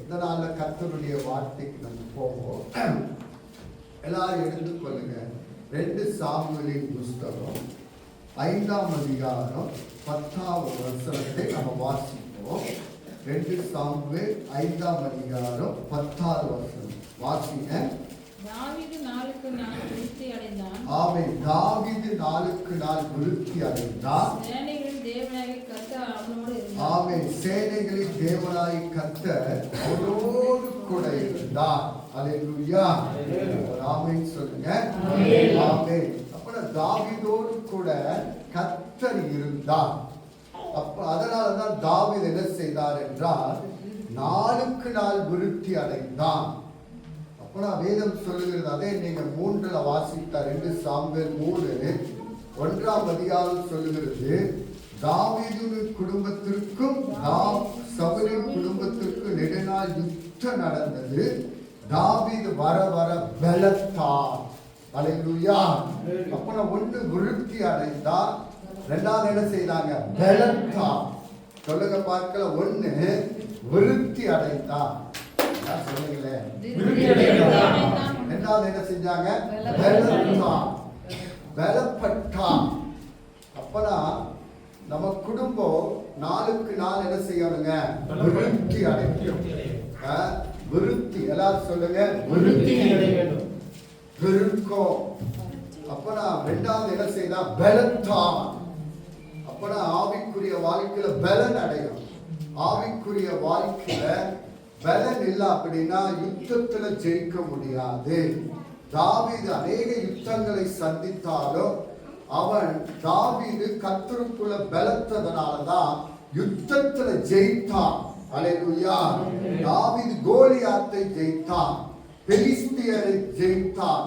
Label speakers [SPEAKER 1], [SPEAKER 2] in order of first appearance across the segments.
[SPEAKER 1] இதனால கர்த்தருடைய வார்த்தைக்கு நம்ம போவோம். எல்லாரும் எடுத்துக்கொள்ளுங்க. 2 சாமுவேலின் புஸ்தகம் 5ஆம் அதிகாரம் 10வது வசனத்தை நம்ம வாசிப்போம். 2 சாமுவேல் 5ஆம் அதிகாரம் 10வது வசனம் வாசிங்க.
[SPEAKER 2] தாவீது நாளுக்கு நாள் விருத்தி அடைந்தான்.
[SPEAKER 1] ஆமென். தாவீது நாளுக்கு நாள் விருத்தி அடைந்தான்.
[SPEAKER 2] சேனைகளின் தேவனாகிய கர்த்தர் அவனோடு இருந்தார்.
[SPEAKER 1] ஆமென். சேனைகளின் தேவனாகிய கர்த்தர் அவனோடு கூட இருந்தார். அல்லேலூயா. ஆமென் சொல்லுங்க. ஆமென். அப்ப தாவீதோடு கூட கர்த்தர் இருந்தார். அப்ப அதனாலதான் தாவீது என்ன செய்தார் என்றால் நாளுக்கு நாள் விருத்தி அடைந்தான். வேதம் சொல்லுகிறது. அதே நீங்க 3ல வாசித்த 2 சாமுவேல் 3 1ஆம் அதிகாரம் சொல்லுகிறது. தாவீது குடும்பத்திற்கும் சவுலின் குடும்பத்திற்கும் நெடுநாள் யுத்தம் நடந்தது. தாவீது வர வர பலத்தான். அல்லேலூயா. அப்ப ஒன்று விருத்தி அடைந்தா, 2வது என்ன செய்தாங்க? பலத்தான். சொல்லுங்க பார்க்கல. 1 விருத்தி அடைந்தா. சொல்லுங்களேன். 2வது என்ன செஞ்சாங்க? பலப்பட்டான். அப்பனா நம்ம குடும்பம் நாளுக்கு நாள் என்ன செய்யணுங்க? விருத்தி அடையும். விருத்தி. எல்லாரும் சொல்லுங்க. விருத்தி பெருக்கம். அப்பனா 2வது என்ன செய்தா? பலத்தான். அப்பனா ஆவிக்குரிய வாழ்க்கையில பலன் அடையும். ஆவிக்குரிய வாழ்க்கையில பலன் இல்ல அப்படின்னா யுத்தத்துல ஜெயிக்க முடியாது. தாவீது அநேக யுத்தங்களை சந்தித்தாலும் தாவீது கர்த்தருக்குள்ள பலத்ததனாலதான் யுத்தத்துல ஜெயித்தான். அல்லேலூயா. தாவீது கோலியாத்தை ஜெயித்தான். பெலிஸ்தியரை ஜெயித்தான்.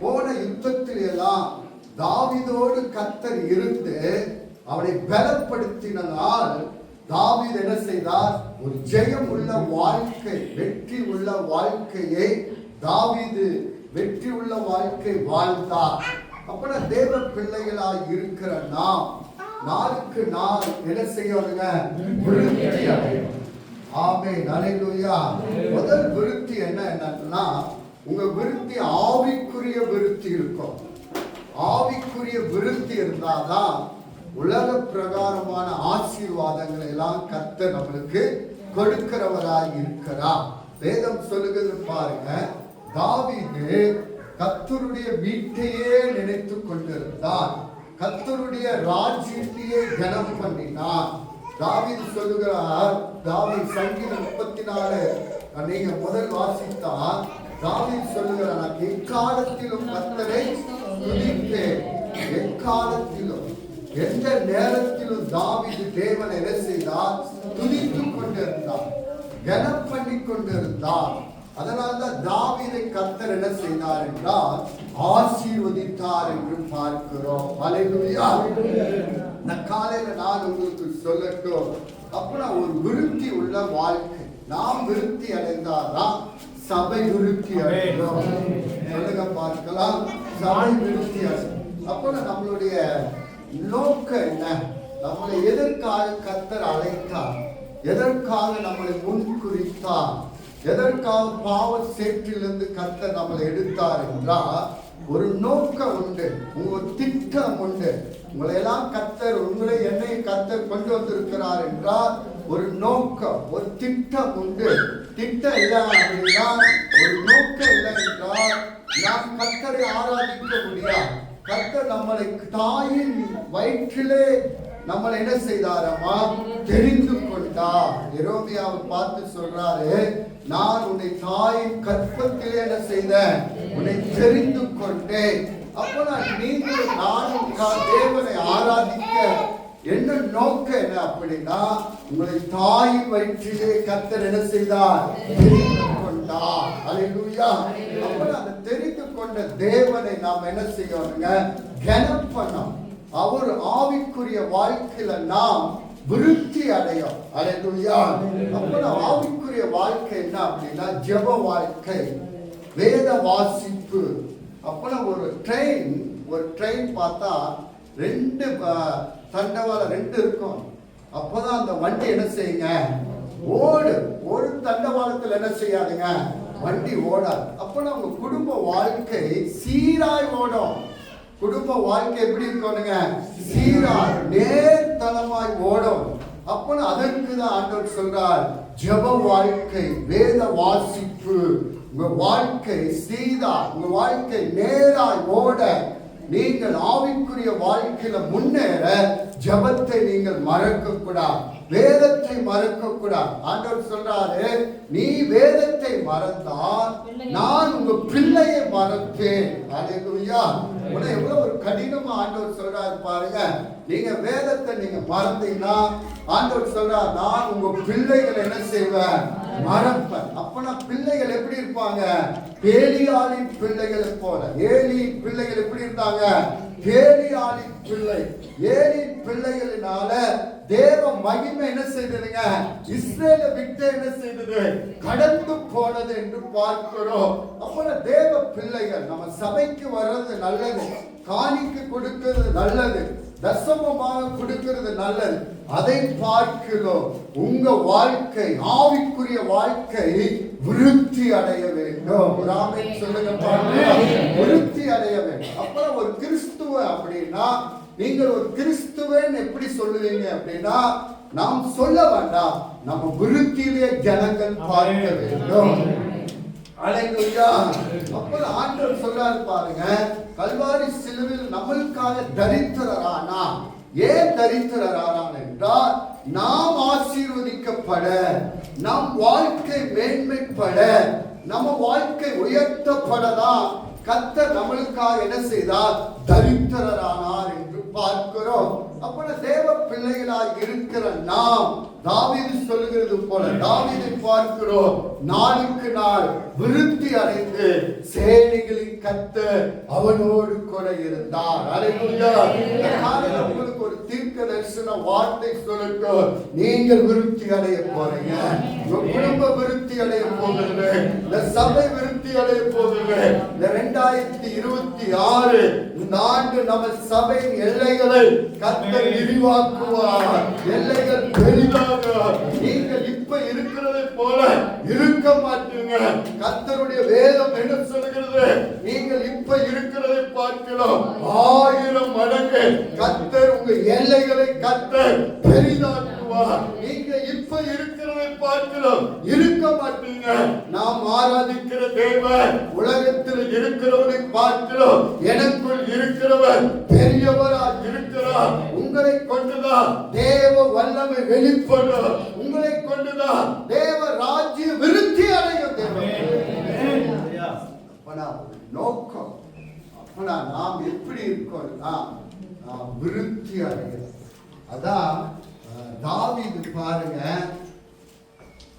[SPEAKER 1] போன யுத்தத்தில் எல்லாம் தாவீதோடு கர்த்தர் இருந்து அவனை பலப்படுத்தினால் தாவீது என்ன செய்தார்? ஒரு ஜெயம் உள்ள வாழ்க்கை, வெற்றி உள்ள வாழ்க்கையை தாவீது வெற்றி உள்ள வாழ்க்கை வாழ்ந்தார். அப்ப தேவ பிள்ளைகளாய் இருக்கிற நாம் நாளுக்கு நாள் என்ன செய்யணுங்க? விருத்தி அடையும். ஆமென். அல்லேலூயா. முதல் விருத்தி என்னன்னா உங்க விருத்தி ஆவிக்குரிய விருத்தி இருக்கும். ஆவிக்குரிய விருத்தி இருந்தாதான் உலக பிரகாரமான ஆசீர்வாதங்களை எல்லாம் கர்த்தர் நம்மளுக்கு கொடுக்கிறவராய் இருக்கிறார். வேதம் சொல்லுகிறது பாருங்க. தாவீது கர்த்தருடைய வீட்டையே நினைத்து கொண்டிருந்தார். கர்த்தருடைய ராஜ்யத்தையே கனம் பண்ணினார். தாவீது சொல்லுகிறார். தாவீது சங்கீதம் 34 நீங்க முதல் வாசித்தா தாவீது சொல்லுகிறார், எக்காலத்திலும் கர்த்தரை துதிப்பேன். எக்காலத்திலும் எந்த நேரத்திலும் தாவீது தேவனை என்ன செய்தார்? துதித்துக் கொண்டிருந்தார், கனம் பண்ணி கொண்டிருந்தார். அதனால்தான் தாவீதை கர்த்தர் என்ன செய்தார் என்றால் ஆசீர்வதித்தார் என்று பார்க்கிறோம். அல்லேலூயா. இந்த காலையில நான் உங்களுக்கு சொல்லட்டும். அப்பனா ஒரு விருத்தி உள்ள வாழ்க்கை. நாம் விருத்தி அடைந்தாதான் சபை விருத்தி அடையும். சொல்லுங்க பார்க்கலாம். சபை விருத்தி அடையும். அப்பனா நம்மளுடைய நோக்கம் என்ன? நம்மளை எதற்காக கர்த்தர் அழைத்தார்? எதற்காக நம்மளை முன்குறித்தார்? எதற்காக பாவ சேற்றிலிருந்து கர்த்தர் நம்மளை எடுத்தார் என்றால் ஒரு நோக்கம் உண்டு. ஒரு திட்டம் உண்டு. உங்களை எல்லாம் கர்த்தர், உங்களை என்னை கர்த்தர் கொண்டு வந்திருக்கிறார் என்றால் ஒரு நோக்கம், ஒரு திட்டம் உண்டு. திட்டம் இல்லை அப்படின்னா, ஒரு நோக்கம் இல்லை என்றால் நாம் கர்த்தரை ஆராதிக்க முடியாது. கர்த்தர் நம்மளை தாயின் வயிற்றிலே நம்மளை என்ன செய்தாரமா? தெரிந்து கொண்டார். எரோமியாவை பார்த்து சொல்றாரு, நான் உன்னை தாயின் கற்பத்திலே என்ன செய்தேன்? உன்னை தெரிந்து கொண்டேன். அப்ப நீங்கள் நானும் தேவனை ஆராதிக்க என்ன நோக்கம் என்ன அப்படின்னா, உங்களை தாயின் வயிற்றிலே கர்த்தர் என்ன செய்தார்? தெரிந்து கொண்டார். அல்லேலூயா. அப்ப அந்த தெரிந்து கொண்ட தேவனை நாம் என்ன செய்யணுங்க? கனம் பண்ணணும். அவர் ஆவிக்குரிய வாழ்க்கையில நாம் விருத்தி அடையும். அல்லேலூயா. அப்ப ஆவிக்குரிய வாழ்க்கை என்ன அப்படின்னா ஜெப வாழ்க்கை, வேத வாசிப்பு. அப்ப ஒரு ட்ரெயின் பார்த்தா 2 தண்டவாளம் 2 இருக்கும். அப்பதான் அந்த வண்டி என்ன செய்யுங்க? ஓடு. ஒரு தண்டவாளத்தில் என்ன செய்யாதுங்க, வண்டி ஓடாது. அப்ப நம்ம குடும்ப வாழ்க்கை சீராய் ஓடும். குடும்ப வாழ்க்கை எப்படி இருக்கணுங்க, சீராய் நேர்தளமாய் ஓடும். அப்ப அதற்கு தான் ஆண்டவர் சொல்றார், ஜெப வாழ்க்கை, வேத வாசிப்பு, உங்க வாழ்க்கை சீரா, உங்க வாழ்க்கை நேராய் ஓட, நீங்கள் ஆவிக்குரிய வாழ்க்கையில முன்னேற ஜெபத்தை நீங்கள் மறக்க கூடாது, வேதத்தை மறக்க கூடாது. ஆண்டவர் சொல்றாரு, நீ வேதத்தை மறந்தால் நான் உங்க பிள்ளையை மறப்பேன். அல்லேலூயா. உன எவ்வளவு ஒரு கடினமா ஆண்டவர் சொல்றாரு பாருங்க. நீங்க வேதத்தை நீங்க மறந்தீங்கன்னா ஆண்டவர் சொல்றார், நான் உங்க பிள்ளைகளை என்ன செய்வேன், மறப்பேன். அப்பனா பிள்ளைகள் எப்படி இருப்பாங்க, பேலியாளின் பிள்ளைகளை போல. ஏலி பிள்ளைகள் எப்படி இருந்தாங்க, பேலியாளின் பிள்ளை. ஏலி பிள்ளைகளினால தேவ மகிமை என்ன செய்ததுங்க, இஸ்ரேலை விட்டு என்ன செய்தது, கடந்து போனது என்று பார்க்கிறோம். அப்ப தேவ பிள்ளைகள் நம்ம சபைக்கு வர்றது நல்லது, காணிக்கு கொடுக்கிறது நல்லது, தசமமாக கொடுக்கிறது நல்லது. அதை பார்க்கிறோம். உங்க வாழ்க்கை, ஆவிக்குரிய வாழ்க்கை விருத்தி அடைய வேண்டும். ராமே சொல்லுங்க பாருங்க, விருத்தி அடைய வேண்டும். அப்புறம் ஒரு கிறிஸ்துவ அப்படின்னா, நீங்கள் ஒரு கிறிஸ்துவன் எப்படி சொல்லுவீங்க அப்படின்னா, நாம் சொல்ல வேண்டாம், நம்ம விருத்தியிலே ஜனங்கள் பார்க்க வேண்டும். அல்லேலூயா. அப்ப ஆண்டவர் சொல்றாரு பாருங்க, கல்வாரி சிலுவையில் நம்மளுக்காக தரித்திரரானா. ஏன் தரித்திரரானான் என்றால், நாம் ஆசீர்வதிக்கப்பட, நம் வாழ்க்கை மேன்மைப்பட, நம்ம வாழ்க்கை உயர்த்தப்படதான் கர்த்தர் நம்மளுக்காக என்ன செய்தார், தரித்திரரானார் என்று பார்க்கிறோம். அப்ப தேவ பிள்ளைகளாய் இருக்கிற நாம் தாவீது சொல்லுகிறது போல, தாவீதை பார்க்கிறோம், நாளுக்கு நாள் விருத்தி அடைந்து சேனைகளின் கர்த்தர் அவனோடு கூட இருந்தார். அல்லேலூயா. உங்களுக்கு ஒரு தீர்க்க தரிசன வார்த்தை சொல்லட்டும், நீங்கள் விருத்தி அடைய போறீங்க, உங்க குடும்ப விருத்தி அடைய போகிறது, இந்த சபை விருத்தி அடைய போகிறது. இந்த 2026 இந்த ஆண்டு நம்ம சபையின் எல்லைகளை கர்த்தர் விரிவாக்குவார், எல்லைகள் பெரிதாக. நீங்கள் இப்ப இருக்கிறதை போல இருக்க மாட்டீங்க. கர்த்தருடைய வேதம் என்ன சொல்கிறது, நீங்கள் இப்ப இருக்கிறதை பார்க்கிறோம் 1000 மடங்கு கர்த்தர் உங்க எல்லைகளை கர்த்தர் பெரிதாக்குவார். நீங்க இப்ப இருக்கிறதை பார்க்கிறோம், இருக்க மாட்டீங்க. நாம் ஆராதிக்கிற தேவன் உலகத்தில் இருக்கிறவனை பார்க்கிறோம், எனக்குள் இருக்கிறவர் பெரியவராக இருக்கிறார். உங்களை கொண்டுதான் தேவ வல்லமை வெளிப்படும், உங்களை கொண்டுதான் தேவ ராஜ்ய விருத்தி அடையும். நோக்கம் அப்பனா நாம் எப்படி இருக்கோம்னா, நாம் விருத்தி அடைகிறோம். அதான் தாவீது பாருங்க,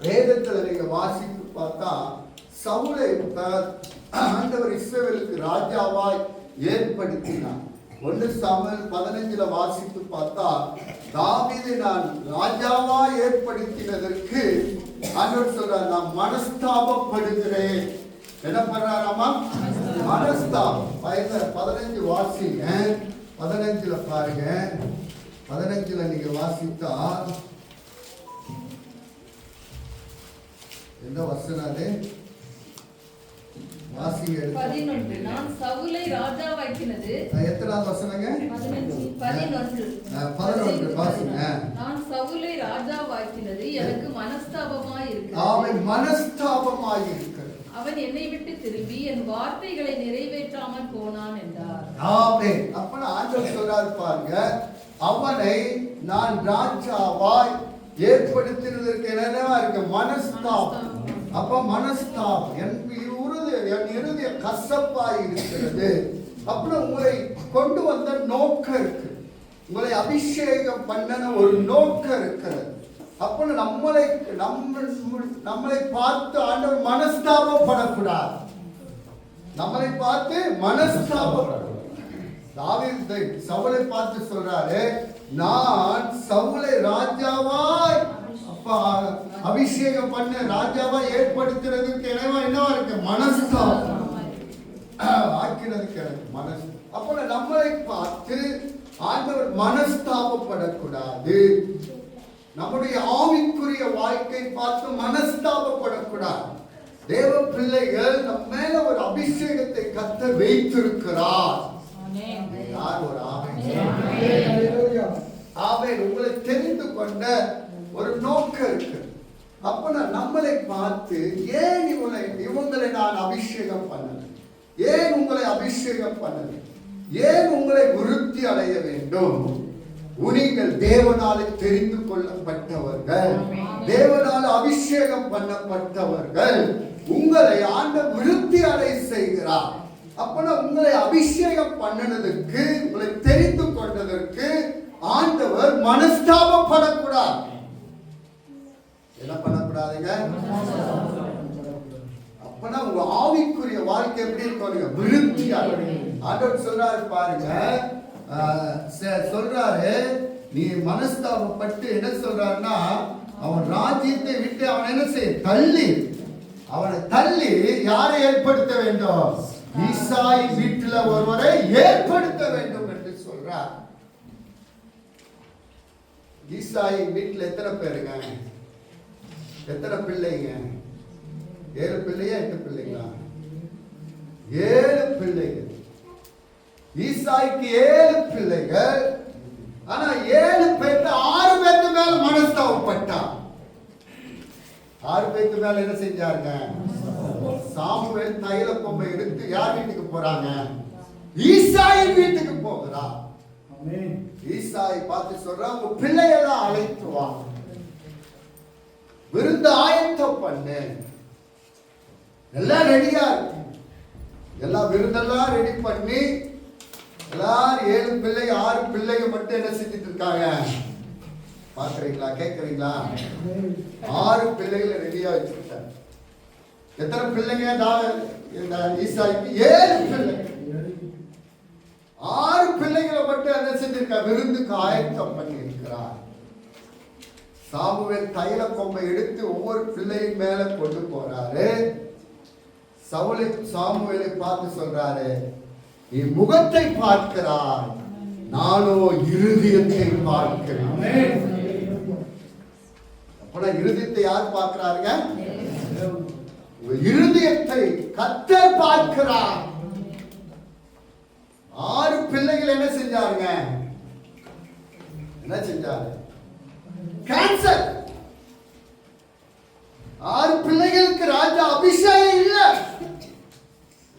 [SPEAKER 1] வேதத்துல நீங்க வாசித்து பார்த்தா, சவுலை ஆண்டவர் இஸ்ரவேலுக்கு ராஜாவாய் ஏற்படுத்தினார். 1 சாமுவேல் 15 வாசித்து பார்த்தா, தாவீதை நான் ராஜாவாய் ஏற்படுத்தினதற்கு ஆண்டவர் சொல்றார், நான் மனஸ்தாபப்படுகிறேன். என்ன பண்றாராமா, மனஸ்தாபம். 15 வாசிங்க, 15 பாருங்க. 15 நீங்க வாசித்தா எந்த வசனம் அது, வாசிங்க.
[SPEAKER 3] 11 நான் சவுலை ராஜாவாக்கினது.
[SPEAKER 1] எத்தனாவது வசனங்க, 11 வாசிங்க.
[SPEAKER 3] நான் சவுலை ராஜாவாக்கினது எனக்கு மனஸ்தாபமாய் இருக்கிறது.
[SPEAKER 1] அவன் மனஸ்தாபமாய் இருக்கிறது.
[SPEAKER 3] அவன் என்னை விட்டு திரும்பி என் வார்த்தைகளை நிறைவேற்றாமல் போனான் என்றார்.
[SPEAKER 1] ஆமென். அப்ப ஆண்டவர் சொல்றாரு பாருங்க, அவனை நான் ராஜாவாய் ஏற்படுத்தினதற்கு என்னவா இருக்கு, மனஸ்தாபம். அப்ப மனஸ்தாபம், என் இருதய கசப்பாய் இருக்கிறது. அப்புறம் உங்களை கொண்டு வந்த நோக்கம் இருக்கு, உங்களை அபிஷேகம் பண்ணன ஒரு நோக்கம் இருக்கிறது. அப்ப நம்மளை பார்த்து ஆண்டவர் மனஸ்தாபப்படக்கூடாது, நம்மளை பார்த்து மனஸ்தாபப்படக்கூடாது. தாவீது சவுலை பார்த்து சொல்றாரு, நான் சவுலை ராஜாவாய் அபிஷேகம் பண்ண, ராஜாவாய் ஏற்படுத்துறதுக்கு என்னவா இருக்கு, மனஸ்தாபம் ஆக்கினதுக்கு எனக்கு மனசு. அப்ப நம்மளை பார்த்து ஆண்டவர் மனஸ்தாபப்படக்கூடாது. நம்முடைய ஆவிக்குரிய வாழ்க்கை பார்த்து மனஸ்தாபப்படக்கூடாது. தேவ பிள்ளைகள் நம்ம மேல ஒரு அபிஷேகத்தை கர்த்தர் வைத்திருக்கிறார். யார் ஒரு ஆமென். உங்களை தெரிந்து கொண்ட ஒரு நோக்கம் இருக்கு. அப்ப நம்மளை பார்த்து ஏன் இவங்களை நான் அபிஷேகம் பண்ணல, ஏன் உங்களை அபிஷேகம் பண்ணல, ஏன் உங்களை விருத்தி அடைய வேண்டும்? நீங்கள் தேவனாலே தெரிந்து கொள்ளப்பட்டவர்கள், தேவனால் அபிஷேகம் பண்ணப்பட்டவர்கள். உங்களை ஆண்டவர் விருத்தி அடைய செய்கிறார். அப்பனா உங்களை அபிஷேகம் பண்ணனதுக்கு, உங்களை தெரிந்து கொண்டதற்கு ஆண்டவர் மனஸ்தாபப்படக்கூடாது. என்ன பண்ணக்கூடாதுங்க? அப்பனா உங்க ஆவிக்குரிய வாழ்க்கை எப்படி இருக்கும்? விருத்தி அடையும். ஆண்டவர் சொல்றாரு பாருங்க, சொல்றாரு, நீ மனஸ்தாபப்பட்டு என்ன சொல்றாருன்னா, அவன் ராஜ்யத்தை விட்டு அவன் என்ன செய்ய தள்ளி, அவனை தள்ளி யாரை ஏற்படுத்த வேண்டும்? ஈசாய் வீட்டில் ஒருவரை ஏற்படுத்த வேண்டும் என்று சொல்றார். ஈசாய் வீட்டில் எத்தனை பேருங்க? எத்தனை பிள்ளைங்க? 7 பிள்ளையா 8 பிள்ளைங்களா? 7 பிள்ளைகள். ஈசாய்க்கு 7 பிள்ளைகள். ஆனா 7 பேர்த்து 6 பேர்த்து மேல மனஸ்தாபப்பட்டான். 6 பேர்த்து மேல என்ன செஞ்சாருங்க? சாமுவேல் தைல கொம்பை எடுத்து யார் வீட்டுக்கு போறாங்க? ஈசாயின் வீட்டுக்கு போகிறார். ஈசாய் பார்த்து சொல்றா, உங்க பிள்ளையெல்லாம் அழைத்து வா, விருந்து ஆயத்தம் பண்ணு. எல்லாம் ரெடியா இருக்கு. எல்லாம் விருந்தெல்லாம் ரெடி பண்ணி எல்லாரும் 7 பிள்ளை 6 பிள்ளைங்க மட்டும் என்ன செஞ்சுட்டு இருக்காங்க பாக்குறீங்களா? கேட்கறீங்களா? 6 பிள்ளைகளை ரெடியா வச்சுக்கிட்டாங்க. எத்தனை பிள்ளைங்க? இந்த ஈசாய்க்கு 7 பிள்ளை. 6 பிள்ளைகளை மட்டும் என்ன செஞ்சிருக்கா? விருந்துக்கு ஆயத்தம் பண்ணி இருக்கிறார். சாமுவேல் தைல கொம்பை எடுத்து ஒவ்வொரு பிள்ளையின் மேல கொண்டு போறாரு. சாமுவேலை பார்த்து சொல்றாரு, நீ முகத்தை பார்க்கிறாய், நானோ இருதயத்தை பார்க்கிறேன். அப்ப இருதயத்தை யார் பார்க்கிறாருங்க? இருதயத்தை கர்த்தர் பார்க்கிறார். 6 பிள்ளைகள் என்ன செஞ்சாருங்க? என்ன செஞ்சாரு? கேன்சர். 6 பிள்ளைகளுக்கு ராஜா அபிஷேகம் இல்ல.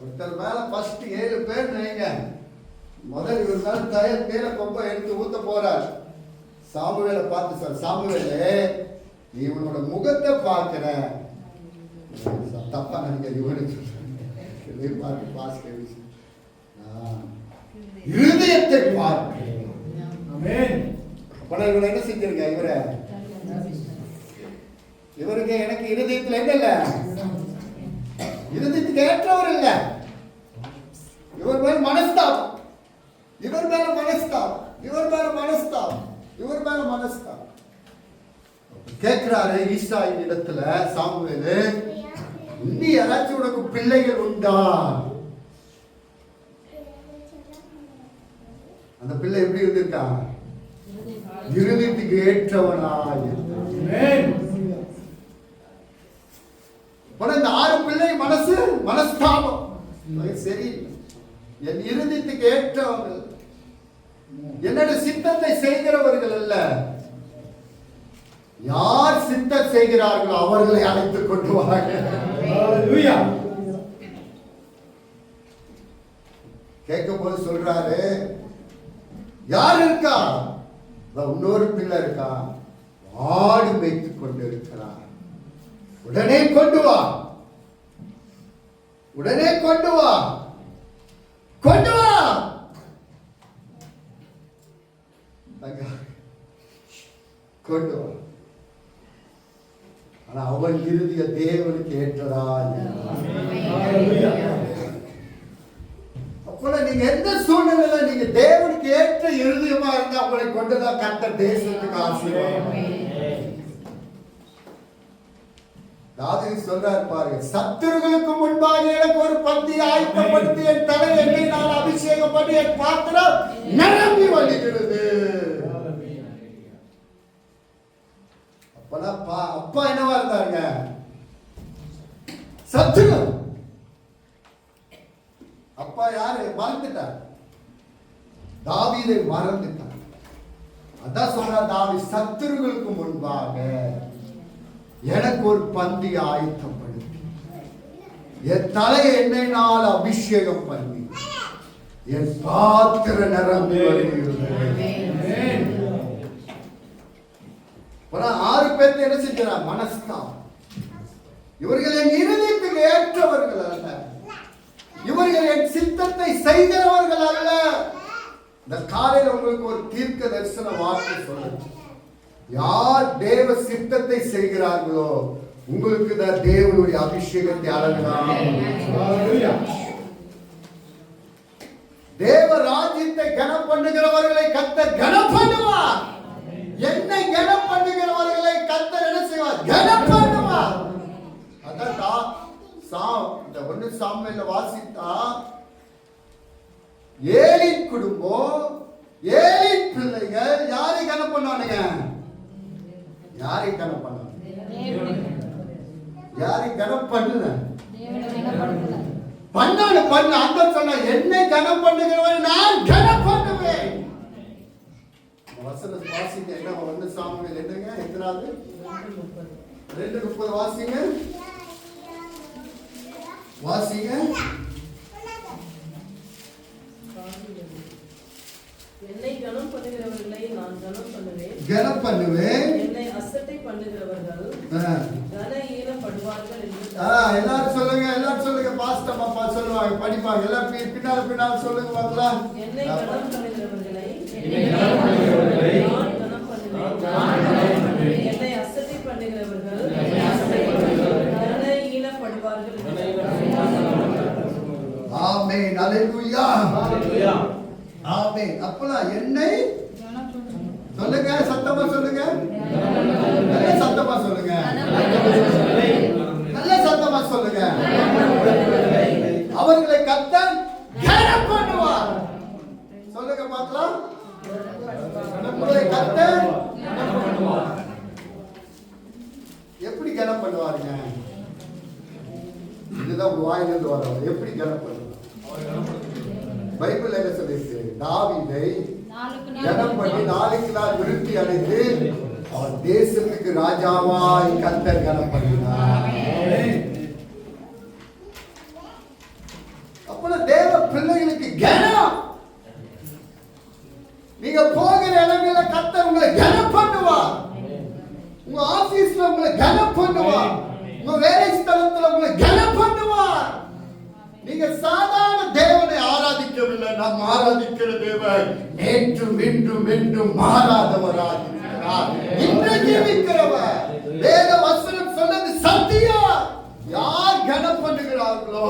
[SPEAKER 1] ஒருத்தர் மேல ஃபர்ஸ்ட் 7 பேர் நீங்க முதல் இவர் மேல தேயிலை கொம்பை எடுத்து ஊத்த போறார். சாமுவேலை பார்த்து சார், சாமுவேலே நீ இவனோட முகத்தை பார்க்கிற, தப்பா நினைக்கிற, இவனுக்கு பார்த்து பாஸ் இருதயத்தை பார்க்கிறேன். இவரை என்ன செஞ்சிருங்க? இவருக்கு எனக்கு இருதயத்தில் என்ன இல்ல, இருதயத்துக்கு ஏற்றவர் இல்ல. இவர் மேல மனஸ்தாபம், இவர் மேல மனஸ்தாபம், இவர் மேல மனஸ்தாபம், இவர் மேல மனஸ்தாபம். கேட்கிறாரு ஈசாயின் இடத்துல சாமுவேலு, இன்னி யாராச்சும் உனக்கு பிள்ளைகள் உண்டா? அந்த பிள்ளை எப்படி இருந்திருக்கா? இருதயத்துக்கு ஏற்றவனாய். இந்த 6 பிள்ளை மனஸ்தாபம் சரி, என் இருதயத்துக்கு ஏற்றவர்கள், என்னோட சித்தத்தை செய்கிறவர்கள் அல்ல, யார் சித்தம் செய்கிறார்களோ அவர்களை அழைத்துக் கொண்டு வாங்க. கேட்கும் போது சொல்றாரு, யார் இருக்கா? இன்னொரு பிள்ளை இருக்கா, ஆடு வைத்துக் கொண்டு இருக்கிறார். உடனே கொண்டு வா, உடனே கொண்டு வா, கொண்டு வா. கொண்டு வா. ஆனா அவன் இறுதிய தேவனுக்கு ஏற்றதாய். அப்ப நீங்க எந்த சூழ்நிலையில நீங்க தேவனுக்கு ஏற்ற இருதயமா இருந்தா அவங்களை கொண்டுதான் கர்த்தர் தேசத்துக்கு ஆசீர்வாதம். தாவீது சொல்றாரு பாருங்க, சத்துருகளுக்கு முன்பாக எனக்கு ஒரு பந்தி ஆயத்தப்படுத்தி என் தலை எண்ணெய் நான் அபிஷேகம் பண்ணி என் பாத்திரம் நிரம்பி வழிகிறது. அப்பா என்னவா இருந்தாருங்க? சத்துரு. அப்பா யாரு? மறந்துட்டார். தாவீதை மறந்துட்டார். அதான் சொல்ற தாவீது, சத்துருகளுக்கு முன்பாக எனக்கு ஒரு பந்தி ஆயத்தப்படுத்தி என் தலையை எண்ணெயினால் அபிஷேகம் பண்ணி என் பாத்திர நிரம்பி வருகிறது. 6 பேர் என்ன செஞ்சார்? மனஸ்தாபம். இவர்கள் என் இருதயத்துக்கு ஏற்றவர்கள் அல்ல, இவர்கள் என் சித்தத்தை செய்கிறவர்கள் அல்ல. இந்த காலையில் உங்களுக்கு ஒரு தீர்க்க தரிசன வார்த்தை சொல்லுங்க. யார் தேவ சித்தத்தை செய்கிறார்களோ உங்களுக்கு தான் தேவனுடைய அபிஷேகத்தை அழகாக. தேவ ராஜ்யத்தை கனம் பண்ணுகிறவர்களை கர்த்தர் கனம் பண்ணுவார். என்னை கனம் பண்ணுகிறவர்களை கர்த்தர் என்ன செய்வார்? கனம் பண்ணுவார். அதான் இந்த 1 சாமுவேல்ல வாசித்தா, ஏலின் குடும்பம், ஏலின் பிள்ளைகள் யாரை கனம் பண்ணுவானுங்க? யாரை கனம் பண்ணாங்க? யாரை கனம் பண்ணல? பண்ணானு பண்ண. அந்த சொன்ன என்னை கனம் பண்ணுகிறவரை நான் கனம் பண்ணுவேன். வசனம் வாசிங்க. என்ன 1 சாமுவேல் என்னங்க? எத்தனாவது? 2:30 வாசிங்க. வாசிங்க.
[SPEAKER 4] என்னை கனம் பண்ணுகிறவர்களை நான் கனம் பண்ணுவேன்.
[SPEAKER 1] கனம் பண்ணுவேன்.
[SPEAKER 4] என்னை அசட்டை பண்ணுகிறவர்கள் கனஈனப்படுவார்கள் என்று.
[SPEAKER 1] எல்லாரும் சொல்லுங்க, எல்லாரும் சொல்லுங்க. பாஸ்டர் அப்பா சொல்லுவாங்க, படிப்பாங்க. எல்லாம் பின்னால் சொல்லுங்க பார்க்கலாம்.
[SPEAKER 4] என்னை கனம் பண்ணுகிறவர்களை நான் கனம் பண்ணுவேன். என்னை அசட்டை பண்ணுகிறவர்கள் கனஈனப்படுவார்கள்.
[SPEAKER 1] ஆமென். அல்லேலூயா. ஆமென். அப்பலாம் என்னை சொல்லுங்க, சத்தமா சொல்லுங்க, நல்ல சத்தமா சொல்லுங்க, நல்ல சத்தமா சொல்லுங்க. அவர்களை கர்த்தர் கனம் பண்ணுவார். சொல்லுங்க பார்க்கலாம். அவர்களை கர்த்தர் எப்படி கனம் பண்ணுவாருங்க? இதுதான் உங்க வாயிலிருந்து வரும். எப்படி கனம் பண்ணுவார்? பைபிள் என்ன சொல்லிருக்கு? தாவீதை கனம் பண்ணி நாளுக்கு நாள் விருத்தி அடைந்து அவர் தேசத்துக்கு ராஜாவாய் கர்த்தர் கனம் பண்ணினார். அப்ப தேவ பிள்ளைகளுக்கு கனம். நீங்க போகிற இடங்கள்ல கர்த்தர் உங்களை கனம் பண்ணுவார். உங்க ஆபீஸ்ல உங்களை கனம் பண்ணுவார். உங்க வேலை ஸ்தலத்துல உங்களை கனம் பண்ணுவார். நீங்க சாதாரண தேவனை ஆராதிக்கவில்லை. நாம் ஆராதிக்கிற தேவன் நேற்றும் இன்றும் என்றும் மாறாதவராக இருக்கிறார். இன்று ஜீவிக்கிறவர். வேத வசனம் சொன்னது சத்தியம். யார் கனம் பண்ணுகிறார்களோ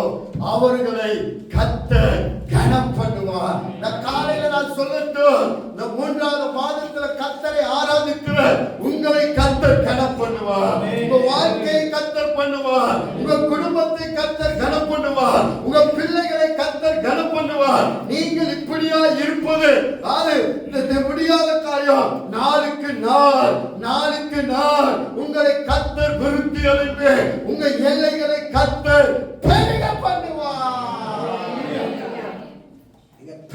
[SPEAKER 1] அவர்களை கர்த்தர் கனம் பண்ணுவார். நான் காலையில நான் சொல்லட்டும், இந்த 3வது மாதத்துல கர்த்தரை ஆராதிக்கிற உங்களை கர்த்தர் கனம் பண்ணுவார். உங்க வாழ்க்கையை கர்த்தர் பண்ணுவார். உங்க குடும்பத்தை கர்த்தர் கனம் பண்ணுவார். உங்க பிள்ளைகளை கர்த்தர் கனம் பண்ணுவார். நீங்கள் இப்படியா இருப்பது இந்த முடியாத காரியம். நாளுக்கு நாள் உங்களை கர்த்தர் விருத்தி அடைந்து உங்க எல்லைகளை கர்த்தர் பெருக பண்ணுவார்.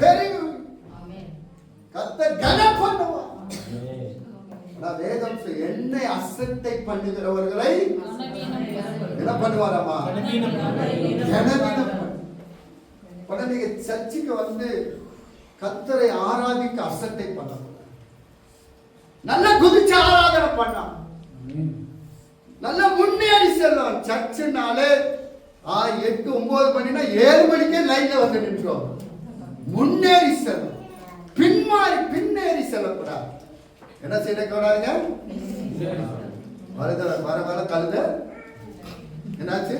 [SPEAKER 1] பெருகு கர்த்தர் கனம் பண்ணுவார். வேதம் என்னை அசட்டை பண்ணுகிறவர்களை என்ன பண்ணுவாராமா? நீங்க சர்ச்சுக்கு வந்து கர்த்தரை ஆராதிக்க அசட்டை பண்ண நல்லா குதிச்சு ஆராதனை பண்ண நல்லா முன்னேறி செல்லும். சர்ச்சுனாலே 8, 9 மணினா 7 மணிக்கே லைன்ல வந்து நின்றோம். முன்னேறி செல்லும். பின்னேறி செல்லக்கூடாது. என்ன செய்ய கூடாதுங்க? வர கழுத என்னாச்சு?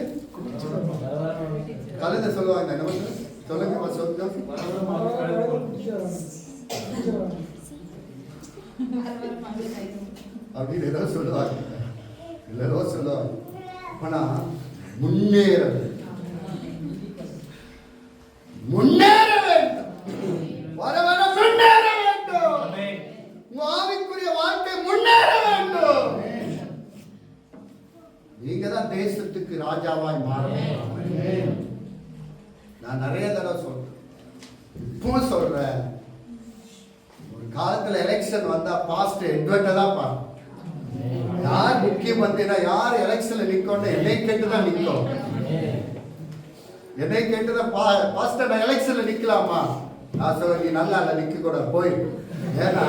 [SPEAKER 1] கழுத சொல்லுவாங்க. என்ன சொல்லுங்க அப்படின்னு ஏதோ சொல்லுவாங்க. இல்லதோ சொல்லுவாங்க. ஆனா முன்னேற வேண்டும். வர முன்னேற வேண்டும். ஆவிக்குரிய வாழ்க்கை முன்னேற வேண்டும். நீங்க தான் தேசத்துக்கு ராஜாவாய் மாறணும். நான் நிறைய தடவை சொல்றேன், இப்போ சொல்றேன். ஒரு காலத்துல எலெக்ஷன் வந்தா பாஸ்ட் எட்வர்ட்டை தான் பார்க்கணும். யார் முக்கியமந்திரினா யார் எலெக்ஷன்ல நிக்கணும், என்னை கேட்டுதான் நிற்கும். என்னை கேட்டுதான் பாஸ்டர் நான் எலெக்ஷன்ல நிக்கலாமா, நான் சொல்ல நீ நல்லா இல்ல நிக்க கூட போய். ஏன்னா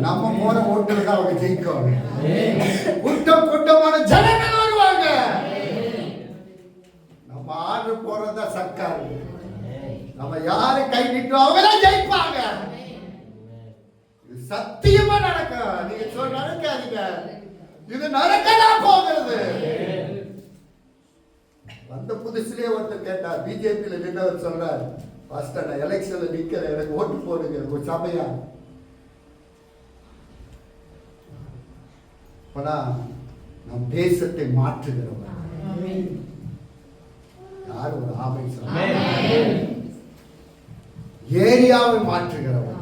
[SPEAKER 1] நம்ம போற ஓட்டுல தான் அவங்க ஜெயிக்கும். கூட்டம் கூட்டமான ஜனங்கள் வருவாங்க. நம்ம ஆர்டர் போறதா சர்க்கார். நம்ம யாரு கை நிட்டோம் அவங்க தான் ஜெயிப்பாங்க. இது சத்தியமா நடக்கும். நீங்க சொல்ல நடக்காதீங்க, இது நடக்கதான் போகிறது. வந்த புதுசுலயே ஒருத்தர் கேட்டார், பிஜேபியில நின்றவர் சொல்றார், பாஸ்டர் நான் எலெக்ஷன்ல நிக்கிறேன், எனக்கு ஓட்டு போடுங்க. ஒரு சபையா நம் தேசத்தை மாற்றுகிறவர் யார்? ஒரு ஆமை சொல்ல, ஏரியாவை மாற்றுகிறவர்,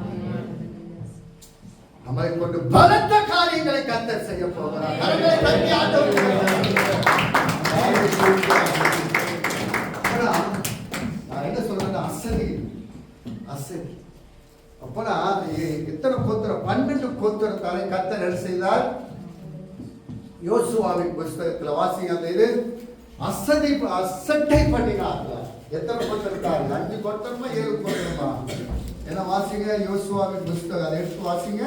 [SPEAKER 1] நம்மை கொண்டு பலத்த காரியங்களை கர்த்தர் செய்ய போகிறார். நான் என்ன சொல்றேன், அசதி அசதி. அப்பனா எத்தனை கோத்திரம்? 12 கோத்திரத்தாரை கர்த்தர் என்ன செய்தார்? யோசுவாவின் புஸ்தகத்துல வாசிங்க. அந்த இது அசட்டை பண்ணினார்கள். எத்தனை கோத்திரத்தார்? 5 கோத்திரமா 7 கோத்திரமா? என்ன வாசிங்க யோசுவாவின் புஸ்தகம், அதை எடுத்து வாசிங்க.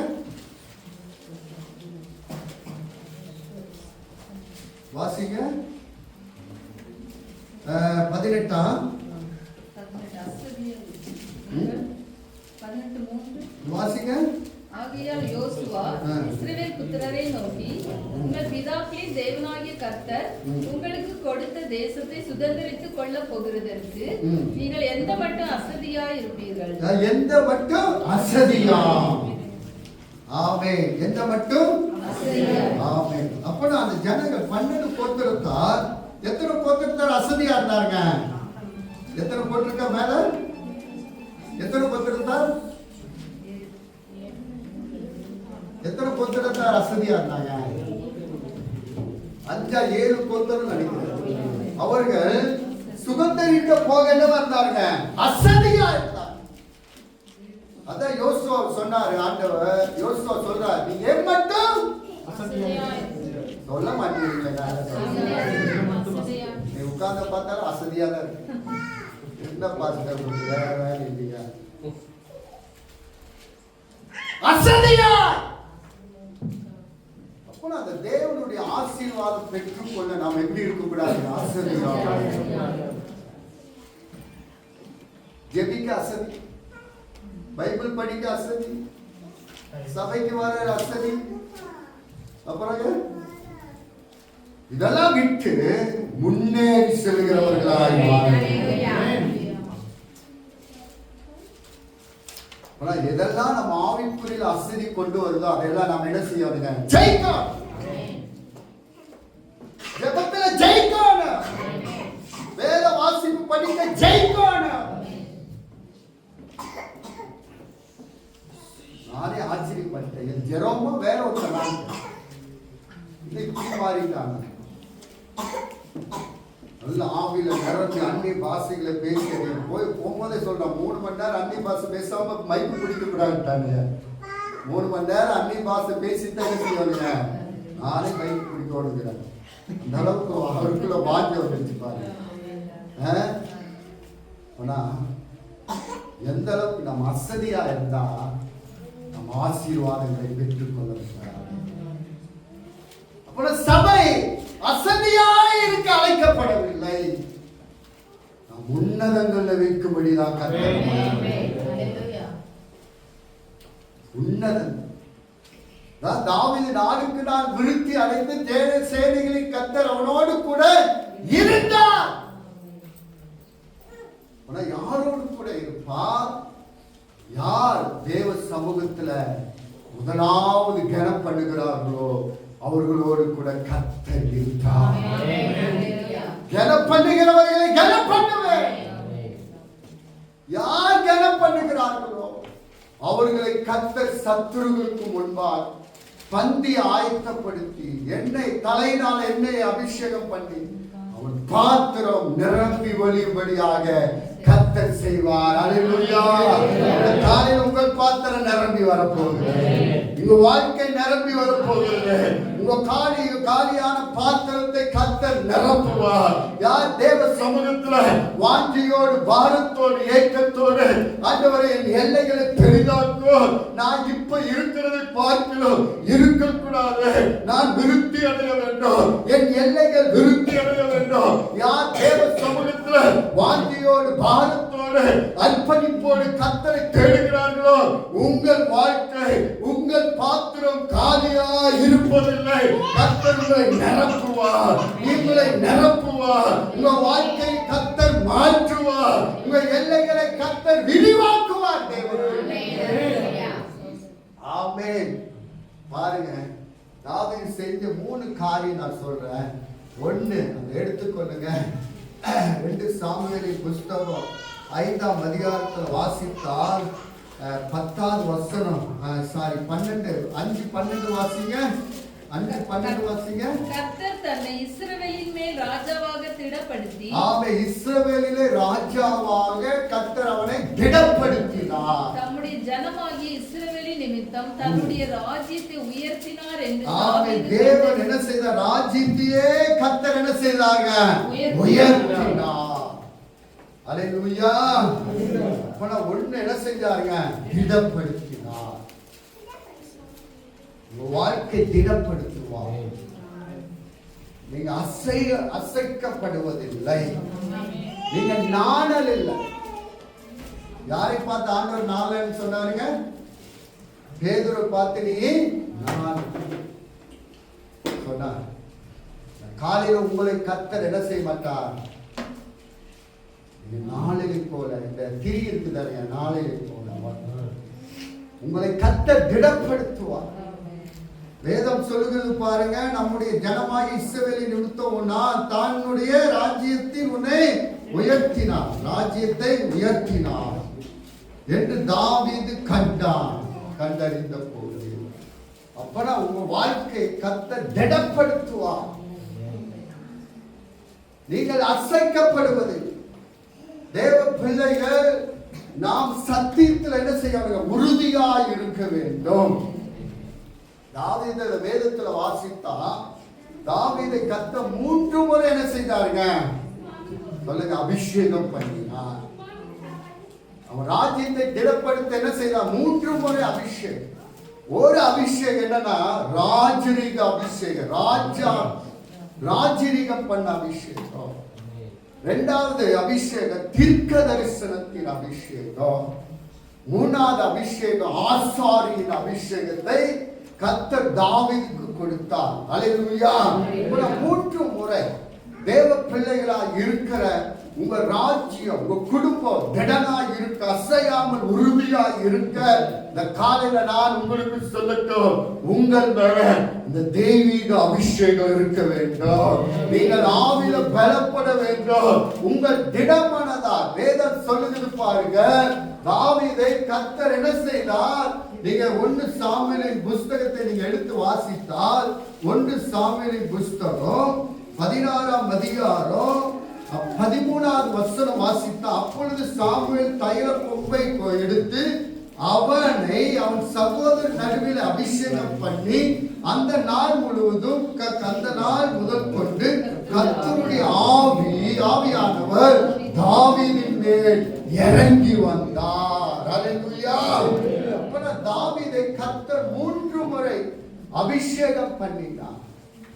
[SPEAKER 1] வாசிங்க 18 வாசிங்க.
[SPEAKER 3] ஆகையால் யோசுவா இஸ்ரவேல் புத்திரரை நோக்கி, உங்கள் பிதாக்களின் தேவனாகிய கர்த்தர் உங்களுக்கு கொடுத்த தேசத்தை சுதந்திரித்துக் கொள்ள போகிறதற்கு நீங்கள் எந்த மட்டும் அசதியாய் இருப்பீர்கள்?
[SPEAKER 1] எந்த மட்டும் அசதியா? ஆமென். எந்த மட்டும்
[SPEAKER 3] அசதியா?
[SPEAKER 1] ஆமென். அப்பனா அந்த ஜனங்கள் 12 கோத்திரத்தார் எத்தனை கோத்திரத்தார் அசதியா இருந்தாங்க? எத்தனை கோத்திரக்கா மேல? எத்தனை கோத்திரத்தார்? எத்தனை கோத்திரத்தார் அசதியா இருந்தாங்க? 5-7 கோத்திரம் நினைக்கிறேன். அவர்கள் சுகந்தரிக்க போக என்ன வந்தாங்க? அசதியா இருந்தாங்க. அதான் யோசுவா சொன்னாரு, ஆண்டவர் யோசுவா சொல்றார், நீ ஏன் மட்டும் சொல்ல மாட்டீங்க. நீ உட்கார்ந்து பார்த்தாலும் அசதியா தான் இருக்கு. என்ன பாஸ்டர் வேற வேலை இல்லையா? அசதியா. அப்போ அந்த தேவனுடைய ஆசீர்வாதம் பெற்றுக்கொள்ள நாம் எப்படி இருக்கக்கூடாது? அசதியா. ஜெபிக்க அசதி, பைபிள் படிக்க அசதி, சபைக்கு வர அசதி, அப்புறம் இதெல்லாம் விட்டு முன்னேறி செல்கிறவர்களாய் எதெல்லாம் நம்ம ஆவிக்குரிய அசதி கொண்டு வருதோ அதெல்லாம் நாம் என்ன செய்யணுங்க? ஜெயிக்கணும். ஜெபத்துல ஜெயிக்கணும். வேத வாசிப்பு படிக்க ஜெயிக்கணும். நானே ஆச்சரியப்பட்டேன். ஜெரோமும் வேற ஒருத்தர் இப்படி மாறிட்டாங்க. நல்ல ஆவியில நிறந்து அந்நிய பாஷைகளை பேசி போகும்போதே சொல்றான், 3 மணி நேரம் அந்நிய பாஷை பேசாம மைக்கு பிடிக்க கூடாதுட்டாங்க. 3 மணி நேரம் அந்நிய பாஷை பேசித்தான் செய்வாங்க. நானே மைக்கு பிடிக்க ஓடுகிறேன். அந்த அளவுக்கு அவருக்குள்ள வாங்கி வந்துச்சு பாருங்க. ஆனா எந்த அளவுக்கு நம்ம அசதியா இருந்தா நம்ம ஆசீர்வாதங்களை பெற்றுக்கொள்ள. அப்புறம் சபை அசதியாய் இருக்க அழைக்கப்படவில்லை, நாம் உன்னதங்களில் வைக்கும்படிதான் கர்த்தர். உன்னதம் தாவீது நாளுக்கு நாள் விருத்தி அடைந்து தேவ சேனைகளின் கர்த்தர் அவனோடு கூட இருந்தார். யாரோடு கூட இருப்பார்? யார் தேவ சமூகத்துல முதலாவது கனம் பண்ணுகிறார்களோ அவர்களோடு கூட கர்த்தர் இருந்தார். கனம் பண்ணுகிறவர்களை கனம் பண்ணுவேன். யார் கனம் பண்ணுகிறார்களோ அவர்களை கர்த்தர் சத்துருவுக்கு முன்பாக பந்தி ஆயத்தப்படுத்தி எண்ணெய் தலையினால் எண்ணெய் அபிஷேகம் பண்ணி அவன் பாத்திரம் நிரம்பி வழியும்படியாக கர்த்தர் செய்வார். அல்லேலூயா. காலையில் உங்கள் பாத்திரம் நிரம்பி வரப்போகுது. உங்க வாழ்க்கை நிரம்பி வரப்போகுது. உங்க காலியான பாத்திரத்தை கர்த்தர் நிரப்புவார். யார் தேவ சமூகத்துல வாஞ்சியோடு பாரத்தோடு ஏக்கத்தோடு ஆண்டவரே என் எல்லைகளை பெரிதாக்கும், நான் இப்ப இருக்கிறதை பார்க்கிறோம் இருக்கக்கூடாது, நான் விருத்தி அடைய வேண்டும், என் எல்லைகள் விருத்தி அடைய வேண்டும். யார் தேவ சமூகத்துல வாஞ்சியோடு பாரத்தோடு அர்ப்பணிப்போடு கர்த்தரை தேடுகிறார்களோ உங்கள் வாழ்க்கை உங்கள் பாத்திரம் காலியா இருப்பதில்லை. கர்த்தர் உங்களை நிரப்புவார், உங்களை நிரப்புவார், உங்க வாழ்க்கை கர்த்தர் மாற்றுவார், உங்க எல்லைகளை கர்த்தர் விரிவாக்குவார். ஆமென். பாருங்க, தாவீது செஞ்ச 3 காரியம் நான் சொல்றேன். ஒண்ணு அதை எடுத்துக்கொள்ளுங்க. 2 சாமுவேலின் புஸ்தகம் 5ஆம் அதிகாரத்தில் வாசித்தால் 10வது வசனம் 5:12 வாசிங்க. 5:12 வாசிங்க.
[SPEAKER 3] கர்த்தர் தன்னை இஸ்ரவேலின் மேல் ராஜாவாக திடப்படுத்தி,
[SPEAKER 1] ஆமென், இஸ்ரவேலிலே ராஜாவாக கர்த்தர் அவனை திடப்படுத்தினார்.
[SPEAKER 3] தம்முடைய ஜனமாகிய இஸ்ரவேலின் நிமித்தம் தன்னுடைய ராஜ்யத்தை உயர்த்தினார் என்று
[SPEAKER 1] ஆமென். தேவன் என்ன செய்தார்? ராஜ்யத்தையே கர்த்தர் என்ன செய்தாங்க? உயர்த்தினார். அல்லேலூயா. அப்ப ஒண்ணு என்ன செஞ்சாருங்க? திடப்படுத்தினார். உங்க வாழ்க்கை திடப்படுத்துவார். நீங்க அசைக்கப்படுவதில்லை, நீங்க நாணல் இல்லை. யாரை பார்த்து ஆண்டவர் நாளன்னு சொன்னாருங்க? பேதுரு பார்த்து நீ நாள் சொன்னார். காலையில் உங்களை கர்த்தர் என்ன செய்ய மாட்டார்? நாளிலை போல இந்த திரி இருக்குதாங்க, நாளிலை போல உங்களை கர்த்தர் திடப்படுத்துவார். வேதம் சொல்லுகிறது பாருங்க, நம்முடைய ஜனமாகி இஸ்ரவேலின் நிமித்தம் நான் தன்னுடைய ராஜ்யத்தில் உன்னை உயர்த்தினார், ராஜ்யத்தை உயர்த்தினார் என்று தாவீது கண்டறிந்த போது அப்பனா உங்க வாழ்க்கை கர்த்தர் திடப்படுத்துவார். நீங்கள் அசைக்கப்படுவது தேவ பிள்ளைகள், நாம் சத்தியத்தில் என்ன செய்ய வேண்டும்? உறுதியாய் இருக்க வேண்டும். தாவீது வேதத்துல வாசித்தா தாவீதை கர்த்தர் 3 முறை என்ன செய்தாருங்க? சொல்லுங்க, அபிஷேகம் பண்ணினார். அவன் ராஜ்யத்தை திடப்படுத்த என்ன செய்தார்? 3 முறை அபிஷேகம். ஒரு அபிஷேகம் என்னன்னா ராஜரீக அபிஷேகம், ராஜரீகம் பண்ண அபிஷேகம். 2வது அபிஷேகம் தீர்க்க தரிசனத்தின் அபிஷேகம். 3வது அபிஷேகம் ஆசாரியின் அபிஷேகத்தை கர்த்தர் தாவீதுக்கு கொடுத்தார். அல்லேலூயா. 3 முறை தேவ பிள்ளைகளா இருக்கிற உங்க ராஜ்யம், உங்க குடும்பம் திடனா இருக்க, அசையாமல் உறுதியா இருக்க இந்த காலையில நான் உங்களுக்கு சொல்லட்டும், உங்கள் மேல இந்த தெய்வீக அபிஷேகம் இருக்க வேண்டும். நீங்கள் ஆவியில பலப்பட வேண்டும். உங்கள் திடமனதா வேதம் சொல்லுகிறது பாருங்க. தாவீதை கர்த்தர் என்ன செய்தார்? நீங்க 1 சாமுவேலின் புஸ்தகத்தை நீங்க எடுத்து வாசித்தால் 1 சாமுவேலின் புஸ்தகம் 16ஆம் அதிகாரம் 13வது வசனம் வாசித்தா, அப்பொழுது சாமுவேல் தைல கொம்பை எடுத்து அவனை அவன் சகோதர நடுவில் அபிஷேகம் பண்ணி அந்த நாள் முழுவதும் அந்த நாள் முதல் கொண்டு கர்த்தருடைய ஆவியானவர் தாவீதின் மேல் இறங்கி வந்தார். அல்லேலூயா. அப்ப தாவீதை கர்த்தர் 3 முறை அபிஷேகம் பண்ணினார்.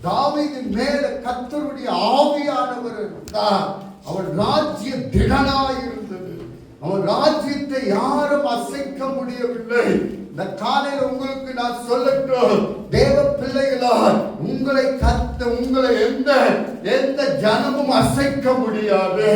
[SPEAKER 1] தாவீதின் மேல கர்த்தருடைய ஆவியானவர் இருந்தார். அவன் ராஜ்யம் திடனாய் இருந்தது. அவன் ராஜ்யத்தை யாரும் அசைக்க முடியவில்லை. இந்த காலையில் உங்களுக்கு நான் சொல்லட்டும், தேவ பிள்ளைகளா, உங்களை எந்த ஜனமும் அசைக்க முடியாது.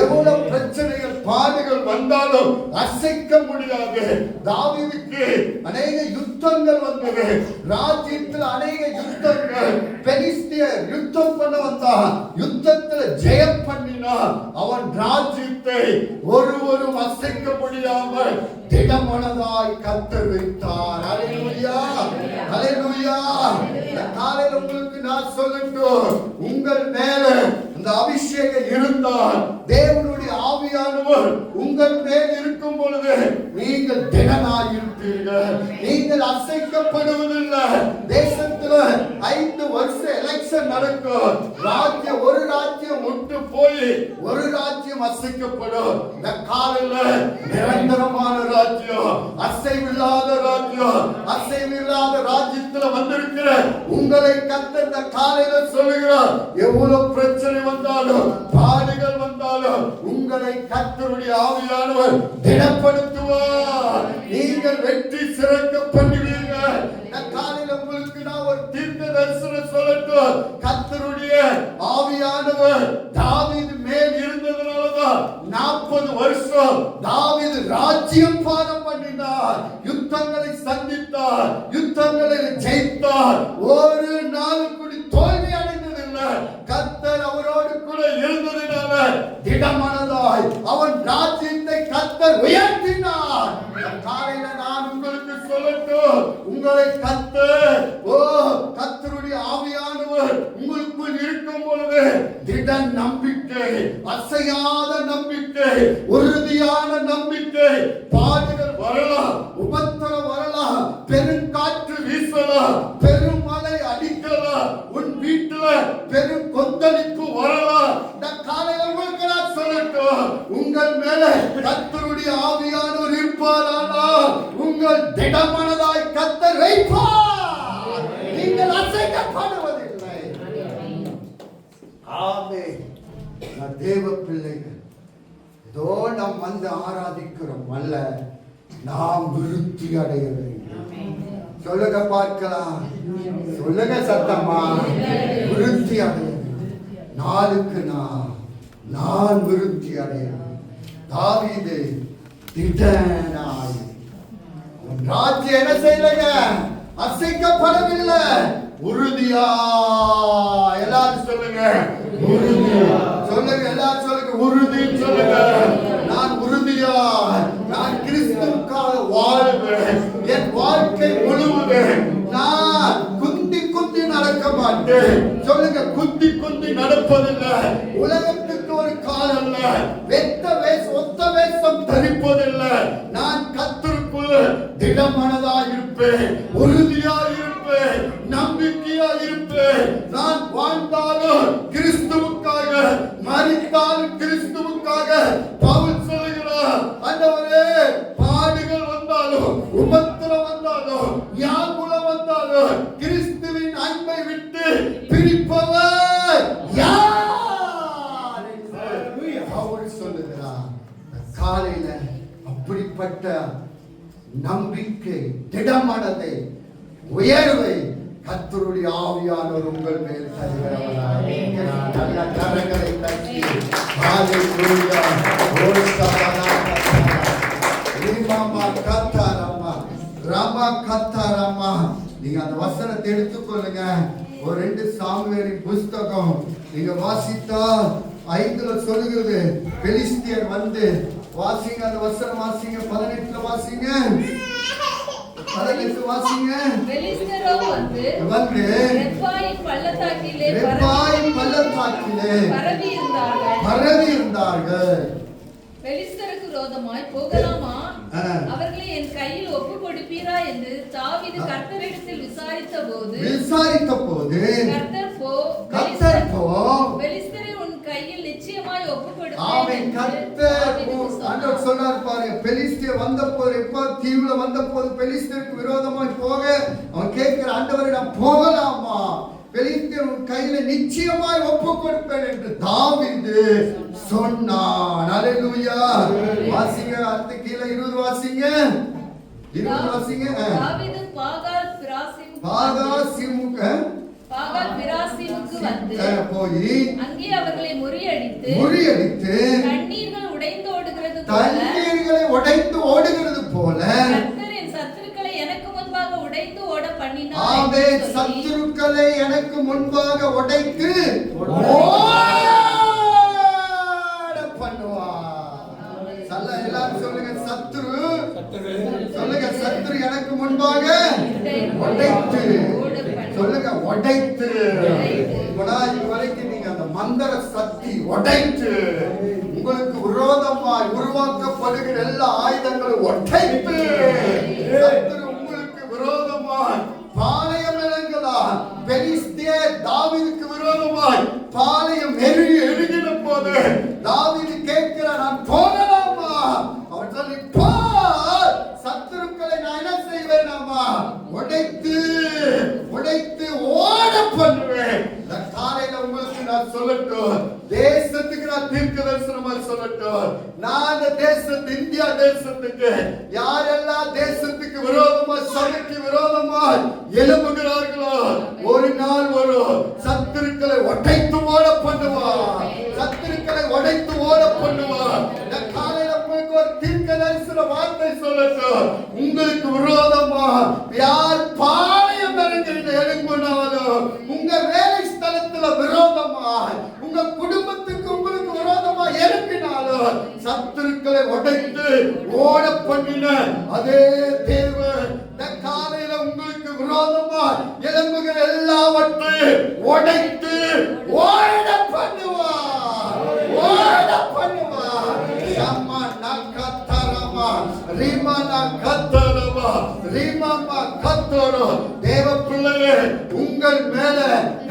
[SPEAKER 1] எவ்வளவு பிரச்சனைகள் பாடுகள் வந்தாலும் அசைக்க முடியாது. தாவீதுக்கு அநேக யுத்தங்கள் வந்தது. ராஜ்யத்தில் அநேக யுத்தங்கள். பெலிஸ்தியர் யுத்தம் பண்ண வந்தான், யுத்தத்தில் ஜெயம் பண்ணினான். அவன் ராஜ்யத்தை ஒருவரும் அசைக்க முடியாமல் திடமனதாய் கர்த்தர் வைத்தார். அல்லேலூயா. ஹalleluya. இந்த காலையில உங்களுக்கு நான் சொல்லட்டும், உங்கள் மேல அந்த அபிஷேகம் இருந்தால், தேவனுடைய ஆவியானவர் உங்கள் மேல் இருக்கும் பொழுது நீங்கள் திடனாய் இருப்பீர்கள். நீங்கள் அசைக்கப்படுவதில்லை. தேசத்துல 5 வருஷம் எலெக்ஷன் நடக்கும். ஒரு ராஜ்யம் விட்டு போய் ஒரு ராஜ்யம் அசைக்கப்படும். இந்த காலையில நிரந்தரமான ராஜ்யம், அசைவில்லாத ராஜ்யம், அசைவில்லாத ராஜ்யத்துல வந்திருக்கிற உங்களை கர்த்தர் இந்த காலையில சொல்லுகிறார், எவ்வளவு பிரச்சனை வந்தாலும் பாடுகள் வந்தாலும் உங்களை கர்த்தருடைய ஆவியானவர் திடப்படுத்துவார். நீங்கள் வெற்றி சிறக்க பண்ணுவீர்கள். இந்த காலையில உங்களுக்கு நான் ஒரு தீர்க்க தரிசனம் சொல்லட்டும். கர்த்தருடைய ஆவியானவர் தாவீது மேல் இருந்ததனாலதான் 40 வருஷம் தாவீது ராஜ்யம் பாரம் பண்ணினார், யுத்தங்களை சந்தித்தார், யுத்தங்களை ஜெயித்தார். ஒரு நாள் கூட தோல்வி அடைந்ததில்லை. கர்த்தர் அவரோடு கூட இருந்ததினால திடமனதாய் அவன் ராஜ்யத்தை கர்த்தர் உயர்த்தினார். காலையில நான் உங்களுக்கு சொல்லட்டும், உங்களை கர்த்தர் கர்த்தருடைய ஆவியானவர் உங்களுக்குள் இருக்கும் பொழுது திட நம்பிக்கை, அசையாத நம்பிக்கை, உறுதியான நம்பிக்கை. பாடுகள் வரலாம், உபத்திரம் வரலாம், பெருங்காற்று வீசலாம், பெருமழை அடிக்கலாம், உன் வீட்டுல பெரும் கொந்தளிப்பு வரலாம். இந்த காலையில உங்களுக்கு நான் சொல்லட்டும், உங்கள் மேல கர்த்தருடைய ஆவியானவர் இருப்பாரானால் உங்கள் திடமனதாய் கர்த்தர் வைப்பார். நீங்கள் அசைக்கப்படுவதில்லை. ஆமென். தேவ பிள்ளைகள், ஏதோ நாம் வந்து ஆராதிக்கிறோம் அல்ல, நாம் விருத்தி அடைய வேண்டும். சொல்லுங்க பார்க்கலாம், சொல்லுங்க சத்தமா, விருத்தி அடைய வேண்டும். நாளுக்கு நான் விருத்தி அடைய வேண்டும். தாவீது திடனாய் ராஜ்யம் என்ன செய்யலங்க, அசைக்கப்படவில்லை. உறுதியா, எல்லாரும் சொல்லுங்க உறுதியா, சொல்லுங்க எல்லாரும் சொல்லுங்க உறுதி சொல்லுங்க. நான் உறுதியா, நான் கிறிஸ்துவுக்காக வாழ்வேன். என் வாழ்க்கை முழுவதும் நான் குந்தி குந்தி நடக்க மாட்டேன். சொல்லுங்க, குந்தி குந்தி நடப்பதில்லை. உலகத்துக்கு ஒரு காலம் அல்ல, ஒத்த வேஷம் தரிப்பதில்லை. நான் கர்த்தருக்குள் திடமனதா இருப்பேன், உறுதியா இருப்பேன், நம்பிக்கையா இருப்பேன். நான் வாழ்ந்தாலும் கிறிஸ்துவுக்காக, மரித்தாலும் கிறிஸ்துவுக்காக. பவுல் சொல்லுகிறார், ஆண்டவரே, பாடுகள் வந்தாலும், உபத்திரம் வந்தாலும், வியாகுலம் வந்தாலும் கிறிஸ்துவின் அன்பை விட்டு பிரிப்பவர் யார்? பவுல் சொல்லுகிறார். காலையில அப்படிப்பட்ட நம்பிக்கை, திடமனதை, உயர்வை கர்த்தருடைய ஆவியானவர் உங்கள் மேல் தருகிறவராக இருக்கிறார். நல்ல கரங்களை தட்டி ஹalleluya. நீங்க அந்த வசனத்தை எடுத்துக்கொள்ளுங்க. ஒரு 2 சாமுவேலின் புஸ்தகம் நீங்க வாசித்தா 5ல சொல்லுகிறது, பெலிஸ்தியர் வந்து வாசிங்க, அந்த வசனம் வாசிங்க, 18ல வாசிங்க, 18 வாசிங்க.
[SPEAKER 3] பெலிஸ்தரோ வந்து ரெப்பாயின் பள்ளத்தாக்கிலே பரவி இருந்தார்கள். பெலிஸ்தருக்கு விரோதமாய் போகலாமா, அவர்களை என் கையில் ஒப்பு கொடுப்பீரா என்று தாவீது கர்த்தரிடத்தில் விசாரித்த போது கர்த்தர் போ, பெலிஸ்தரை உன் கையில் நிச்சயமாய் ஒப்பு கொடுப்பேன்.
[SPEAKER 1] ஆமென். கர்த்தர் ஆண்டவர் சொன்னார் பாருங்க, பெலிஸ்தியர் வந்தபோது, எப்ப தீவுல வந்தபோது பெலிஸ்தருக்கு விரோதமாய் போக அவன் கேட்கிற, ஆண்டவரிடம் போகலாமா, பெலிஸ்தியர் உன் கையில நிச்சயமாய் ஒப்பு கொடுப்பேன் என்று தாவீது சொன்னான். ஹalleluya. வாசிங்க, அடுத்து கீழ 20 வாசிங்க, 20 வாசிங்க.
[SPEAKER 3] தாவீது பாகால் பிராசீமுக்கு வந்து போய் அங்கே அவர்களை முறியடித்து தண்ணீர்கள் உடைந்து ஓடுகிறது போல கர்த்தர் என் சத்துருக்களை எனக்கு முன்பாக உடைத்து ஓட பண்ணினார். ஆமென். சத்துருக்களை எனக்கு முன்பாக உடைத்து ஓட பண்ணுவார். எல்லாரும் சொல்லுங்க, சத்துரு சொல்லுங்க, சத்துரு எனக்கு முன்பாக உடைத்து
[SPEAKER 1] உடைத்து. இதுவரைக்கும் நீங்க அந்த மந்திர சக்தி உடைத்து, உங்களுக்கு விரோதமாய் உருவாக்கப்படுகிற எல்லா ஆயுதங்களும் உடைத்து, உங்களுக்கு விரோதமாய் பாளையம் இறங்கலா. பெலிஸ்தியர் தாவீதுக்கு விரோதமாய் பாளையம் எரிகிற போது தாவீது கேட்கிறார், நான் போகலாமா? அவன் சொல்லி, போ, சத்துருக்களை நான் என்ன செய்வேன்? உடைத்து உடைத்து ஓட பண்ணுவேன். இந்த காலையில உங்களுக்கு நான் சொல்லட்டும், தேசத்துக்கு நான் தீர்க்க தரிசனமா சொல்லட்டும். நான் அந்த தேசத்து, இந்தியா தேசத்துக்கு யாரெல்லாம் தேசத்துக்கு விரோதமா, சபைக்கு விரோதமா எழுப்புகிறார்களோ, ஒரு நாள் வரும், சத்துருக்களை உடைத்து ஓட பண்ணுவான். சத்துருக்களை உடைத்து ஓட பண்ணுவான். இந்த காலையில உங்களுக்கு ஒரு தீர்க்க தரிசன வார்த்தை சொல்லட்டும். உங்களுக்கு விரோதமா யார் பாளையம் இறங்கிட்டு எழுப்பினாலும், உங்க வேலை ஸ்தலத்துல விரோதமா, உங்க குடும்பத்துக்கு உங்களுக்கு விரோதமா எழுப்பினாலும், சத்துருக்களை உடைத்து ஓட பண்ணின அதே தேவன் இந்த காலையில உங்களுக்கு விரோதமா எழும்புகிற எல்லாவற்றையும் உடைத்து ஓட பண்ணுவார். ஓட பண்ணுவார். ஷம்மா நகத்தரமா ரிமனா கத்தரமா ரிமமா கத்தரோ. தேவ பிள்ளையே, உங்கள் மேல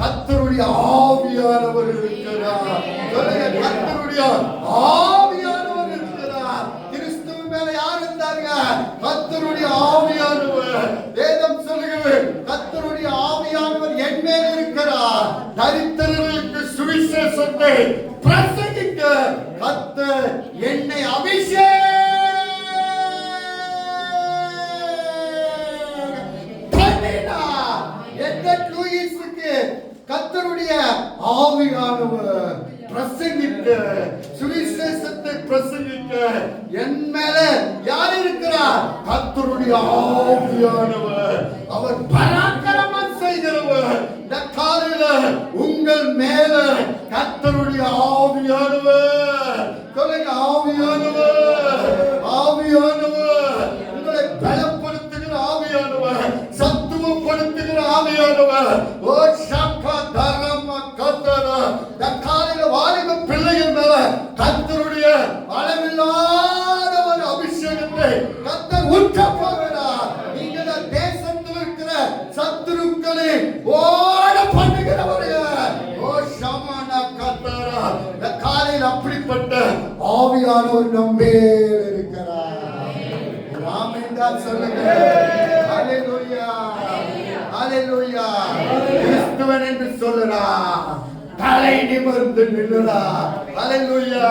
[SPEAKER 1] கர்த்தருடைய ஆவியானவர் இருக்கிறார். சொல்லுங்க, கர்த்தருடைய ஆவியானவர் இருக்கிறார். கிறிஸ்துவ மேல யார் இருந்தாங்க? கர்த்தருடைய ஆவியானவர். வேதம் சொல்லுகிறது, கர்த்தருடைய ஆவியானவர் என் மேல் இருக்கிறார். தரித்திரர்களுக்கு சுவிசேஷத்தை பிரசங்கிக்க கர்த்தர் என்னை அபிஷேகம் பண்ணினார். எந்த லூயிஸுக்கு கர்த்தருடைய ஆவியானவர் பிரசங்கிக்க, சுவிசேஷத்தை பிரசங்கிக்க என் மேல யார் இருக்கிறார்? கர்த்தருடைய ஆவியானவர். அவர் பராக்கிரமம் செய்கிறவர். இந்த காலையில உங்கள் மேல கர்த்தருடைய ஆவியானவர். சொல்லுங்க, ஆவியானவர். ஆவியானவர் உங்களை பலப்படுத்துகிற ஆவியானவர், சத்துவப்படுத்துகிற ஆவியானவர். ஓ ஷாக்கா தரமா கத்தரா. இந்த காலையில வாலிப பிள்ளைகள் மேல கர்த்தருடைய அளவில்லாத ஒரு அபிஷேகத்தை கர்த்தர் ஊற்ற போகிறார். நீங்க தேசத்தில் இருக்கிற சத்துருக்களை ஓட பண்ணுகிறவர்கள். ஓ ஷமானா கத்தரா. இந்த காலையில் அப்படிப்பட்ட ஆவியானவர் நம்மேல் இருக்கிறார். ஆமென் தான் சொல்லுங்க. ஹalleluya, ஹalleluya. கிறிஸ்துவன் என்று சொல்லுடா, தலை நிமிர்ந்து நில்லுடா. ஹalleluya,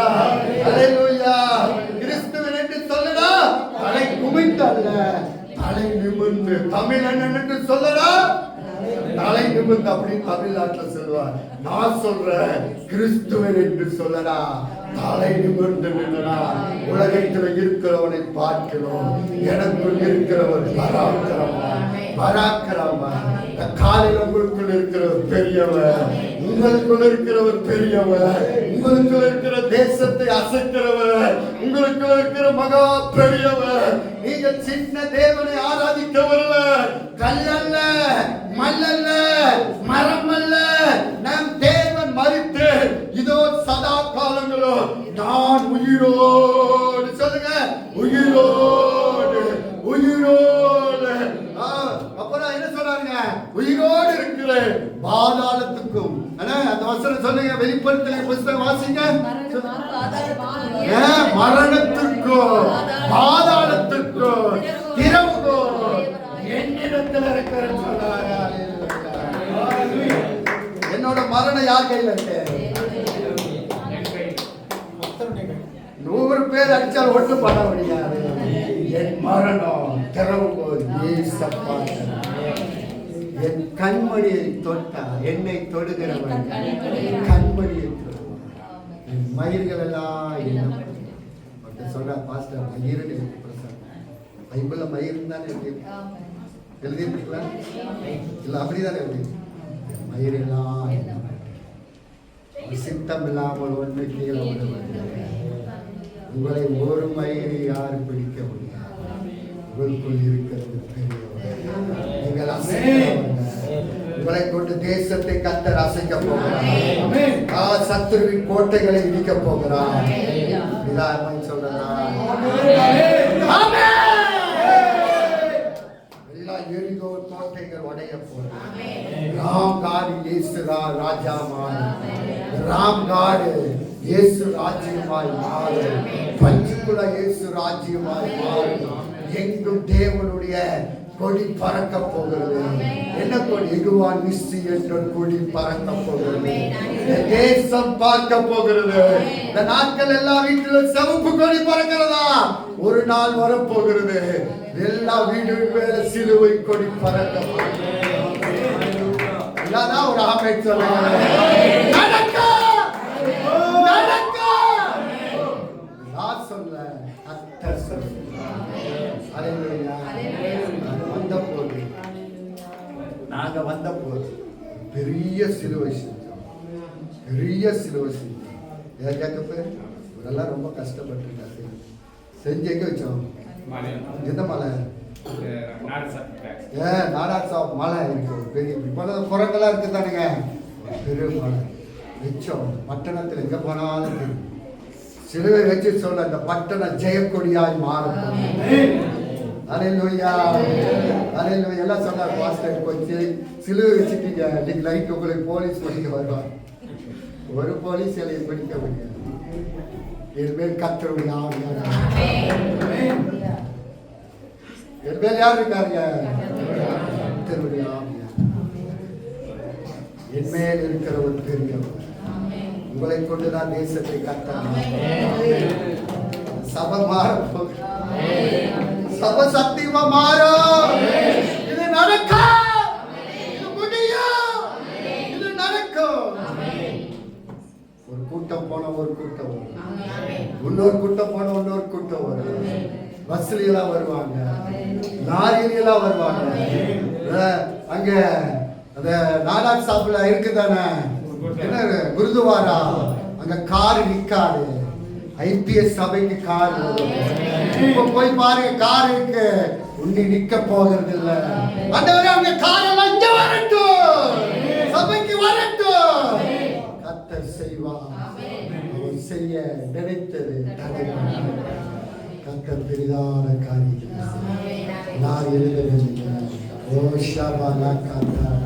[SPEAKER 1] ஹalleluya. கிறிஸ்துவன் என்று சொல்லுடா, தலை குனிந்து அல்ல, தலை நிமிர்ந்து. தமிழன் என்று சொல்லுடா, தலை நிமிர்ந்து. அப்படி தமிழ்நாட்டில் சொல்லுவார். நான் சொல்றேன், கிறிஸ்துவன் என்று சொல்லடா, தலை நிமிர்ந்து நின்றா. உலகத்தில் இருக்கிறவனை பார்க்கிறோம், எனக்குள் இருக்கிறவர் பராக்கிரமன். பராக்கிரமன். காலையில் உங்களுக்குள் இருக்கிறவர் பெரியவர், உங்களுக்குள் இருக்கிறவர் பெரியவர், உங்களுக்குள் இருக்கிற தேசத்தை அசைக்கிறவர், உங்களுக்குள் இருக்கிற மகா பெரியவர். நீங்க சின்ன தேவனை ஆராதிக்க வரல, கல்லல்ல, மல்லல்ல, மரம் அல்ல. நம் தேவன் மரித்து இதோ சதா காலங்களோ நான் உயிரோடு. சொல்லுங்க, உயிரோடு, உயிரோடு. அப்புறம் என்ன சொல்றாங்க? உயிரோடு இருக்கிற பாதாளத்துக்கும். அந்த வசனம் சொல்லுங்க, வெளிப்படுத்தலை புத்தகம் வாசிங்க. மரணத்திற்கும் பாதாளத்திற்கும் திறவுகோ என்னிடத்தில் இருக்கிற சொல்றாங்க. என்னோட மரணம் யார் கையில் இருக்கு? 100 பேர் அடிச்சால் ஒட்டு பண்ண முடியாது. என் மரணம் திறவுகோல் ஏசப்பா. என் கண்மணியை தொட்டா, என்னை தொடுகிறவன் கண்மணியை தொடுவான். என் மயிர்கள் எல்லாம் சொல்ற பாஸ்டர் மயிறு பைபிள்ல மயிர் தானே எழுதியிருக்கலாம், இல்ல அப்படிதானே எழுதி? மயிரெல்லாம் சித்தம் இல்லாமல் ஒன்று கீழே விடுவது. உங்களை ஒரு மயிரை யாரும் பிடிக்க முடியாது. உங்களுக்குள் இருக்கிறது பெரியவர். நீங்கள் அசைக்கிறவங்க. உங்களை கொண்டு தேசத்தை கர்த்தர் அசைக்க போகிறார். சத்துருவின் கோட்டைகளை இடிக்க போகிறார். சொல்றா எல்லா எரிகோ கோட்டைகள் உடைய போகிறார். ராம் காடு இயேசு ராஜாமாய், ராம் காடு இயேசு ராஜ்யமாய் மாறும். பஞ்சுக்குள்ள இயேசு ராஜ்யமாய் மாறும். எங்கும் தேவனுடைய கொடி பறக்க போகிறது. என்ன கொடி? எகுவான் மிஸ்டி என்ற கொடி பறக்க போகிறது. தேசம் பார்க்க போகிறது. இந்த நாட்கள் எல்லா வீட்டிலும் சிவப்பு கொடி பறக்கிறதா? ஒரு நாள் வரப்போகிறது. எல்லா வீடு மேல சிலுவை கொடி பறக்க போகிறது. இல்லாதான் ஒரு ஆமை சொல்லுங்க. நடக்க நடக்க நான் சொல்ல கர்த்தர் சொல்ல. நாங்க வந்த போது பெரிய சிலுவை செஞ்சோம். பெரிய சிலுவை செஞ்சோம். இவரெல்லாம் ரொம்ப கஷ்டப்பட்டு செஞ்சு எங்க வச்சோம்? எந்த மலை? நாடாசாப் மலை இருக்கு. பெரிய இப்போதான் குரங்கெல்லாம் இருக்கு தானுங்க. பெரிய மலை வச்சோம். பட்டணத்தில் எங்க போனாலும் சிலுவை வச்சு சொல்ல அந்த பட்டணம் ஜெயக்கொடியாய் மாறும். அல்லேலூயா அல்லேலூயா. எல்லாம் சொன்னார் பாஸ்டர், கொஞ்சம் சிலுவை வச்சுட்டீங்க, இன்னைக்கு லைட் உங்களுக்கு போலீஸ் படிக்க வருவாங்க. ஒரு போலீஸ் எல்லையை படிக்க முடியாது. என் கர்த்தருடைய ஆவியார். என் மேல் யார் இருக்காருங்க? கர்த்தருடைய ஆவியார் என் மேல் இருக்கிற ஒரு பெரியவர். உங்களை கொண்டுதான் தேசத்தை கர்த்தர். சபை மாற போகுது. சபை சத்தியமா மாறும். இது நடக்கும். இது முடியும். இது நடக்கும். ஒரு கூட்டம் போன ஒரு கூட்டம் வரும். இன்னொரு கூட்டம் போன இன்னொரு கூட்டம் வரும். பஸ்ல எல்லாம் வருவாங்க, லாரியில எல்லாம் வருவாங்க. அங்க அந்த நாடாட் சாப்பிட இருக்குதானே, என்ன குருதுவாரா, அங்க காரு நிக்காது. ஐபிஎஸ் சபைக்கு கார் இப்ப போய் பாருங்க, கார் இருக்கு, உன்னி நிக்க போகிறது இல்ல. ஆண்டவரே அங்க கார் எல்லாம் இங்க வரட்டும், சபைக்கு வரட்டும். கர்த்தர் செய்வார். அவர் செய்ய நினைத்தது கர்த்தர் பெரிதான காரியம் நான் எழுத ஓ ஷாபாலா கர்த்தர்